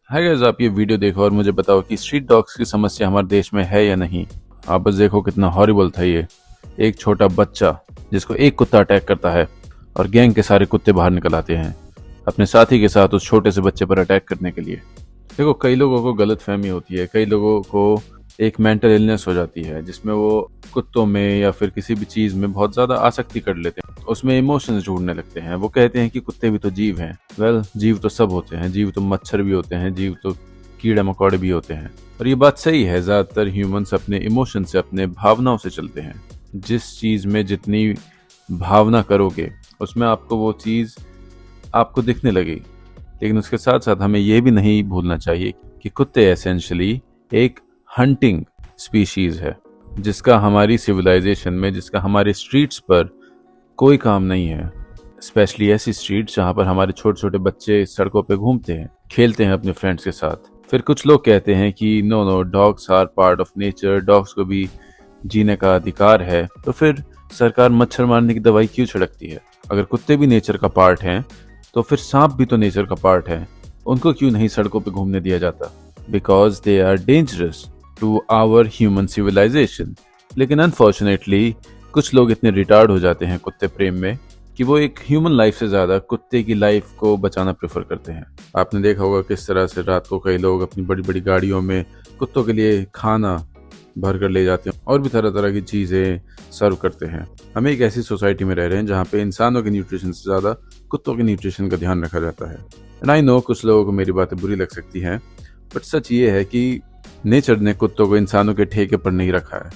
Hi guys, आप ये video देखो और मुझे बताओ कि स्ट्रीट डॉग्स की समस्या हमारे देश में है या नहीं। आप बस देखो कितना हॉरिबल था ये। एक छोटा बच्चा जिसको एक कुत्ता अटैक करता है और गैंग के सारे कुत्ते बाहर निकल आते हैं अपने साथी के साथ उस छोटे से बच्चे पर अटैक करने के लिए। देखो, कई लोगों को गलत फहमी होती है, कई लोगों को एक मेंटल इलनेस हो जाती है जिसमें वो कुत्तों में या फिर किसी भी चीज में बहुत ज्यादा आसक्ति कर लेते हैं, उसमें इमोशंस ढूंढने लगते हैं। वो कहते हैं कि कुत्ते भी तो जीव हैं। जीव तो सब होते हैं, जीव तो मच्छर भी होते हैं, जीव तो कीड़े मकोड़े भी होते हैं। और ये बात सही है, ज्यादातर ह्यूमंस अपने इमोशन से, अपने भावनाओं से चलते हैं। जिस चीज में जितनी भावना करोगे उसमें आपको वो चीज आपको दिखने लगेगी। लेकिन उसके साथ साथ हमें यह भी नहीं भूलना चाहिए कि कुत्ते एसेंशियली एक हंटिंग स्पीशीज है जिसका हमारी सिविलाइजेशन में, जिसका हमारे स्ट्रीट्स पर कोई काम नहीं है। स्पेशली ऐसी स्ट्रीट्स जहां पर हमारे छोटे छोटे बच्चे सड़कों पे घूमते हैं, खेलते हैं अपने फ्रेंड्स के साथ। फिर कुछ लोग कहते हैं कि no no, dogs are part of nature, dogs को भी जीने का अधिकार है। तो फिर सरकार मच्छर मारने की दवाई क्यों छिड़कती है? अगर कुत्ते भी नेचर का पार्ट हैं तो फिर सांप भी तो नेचर का पार्ट है, उनको क्यों नहीं सड़कों पे घूमने दिया जाता? Because they are dangerous to our human civilization. लेकिन अनफॉर्चुनेटली कुछ लोग इतने रिटार्ड हो जाते हैं कुत्ते प्रेम में कि वो एक ह्यूमन लाइफ से ज्यादा कुत्ते की लाइफ को बचाना प्रेफर करते हैं। आपने देखा होगा किस तरह से रात को कई लोग अपनी बड़ी बड़ी गाड़ियों में कुत्तों के लिए खाना भर कर ले जाते हैं और भी तरह तरह की चीजें सर्व करते हैं। हम एक ऐसी सोसाइटी में रह रहे हैं जहाँ पे इंसानों के न्यूट्रिशन से ज्यादा कुत्तों के न्यूट्रिशन का ध्यान रखा जाता है। एंड आई नो कुछ लोगों को मेरी बातें बुरी लग सकती हैं, बट सच ये है कि नेचर ने कुत्तों को इंसानों के ठेके पर नहीं रखा है।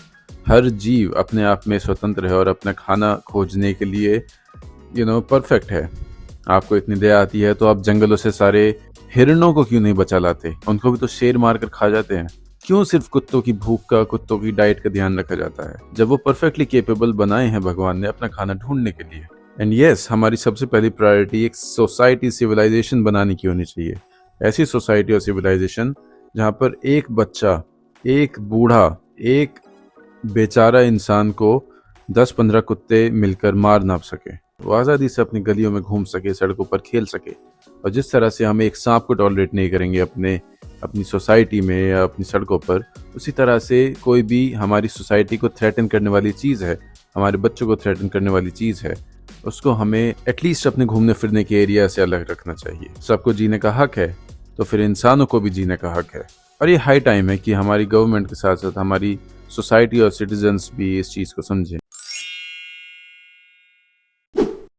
हर जीव अपने आप में स्वतंत्र है और अपना खाना खोजने के लिए परफेक्ट है। आपको इतनी दया आती है तो आप जंगलों से सारे हिरणों को क्यों नहीं बचा लाते? उनको भी तो शेर मार कर खा जाते हैं। क्यों सिर्फ कुत्तों की भूख का, कुत्तों की डाइट का ध्यान रखा जाता है, जब वो परफेक्टली केपेबल बनाए हैं भगवान ने अपना खाना ढूंढने के लिए? एंड यस, हमारी सबसे पहली प्रायोरिटी एक सोसाइटी, सिविलाइजेशन बनाने की होनी चाहिए। ऐसी सोसाइटी और सिविलाइजेशन जहाँ पर एक बच्चा, एक बूढ़ा, एक बेचारा इंसान को 10-15 कुत्ते मिलकर मार ना सके, वो आज़ादी से अपनी गलियों में घूम सके, सड़कों पर खेल सके। और जिस तरह से हम एक सांप को टॉलरेट नहीं करेंगे अपनी सोसाइटी में या अपनी सड़कों पर, उसी तरह से कोई भी हमारी सोसाइटी को थ्रेटन करने वाली चीज़ है, हमारे बच्चों को थ्रेटन करने वाली चीज़ है, उसको हमें एटलीस्ट अपने घूमने फिरने के एरिया से अलग रखना चाहिए। सबको जीने का हक है तो फिर इंसानों को भी जीने का हक है। और ये हाई टाइम है कि हमारी गवर्नमेंट के साथ साथ हमारी सोसाइटी और सिटीजन्स भी इस चीज़ को समझें।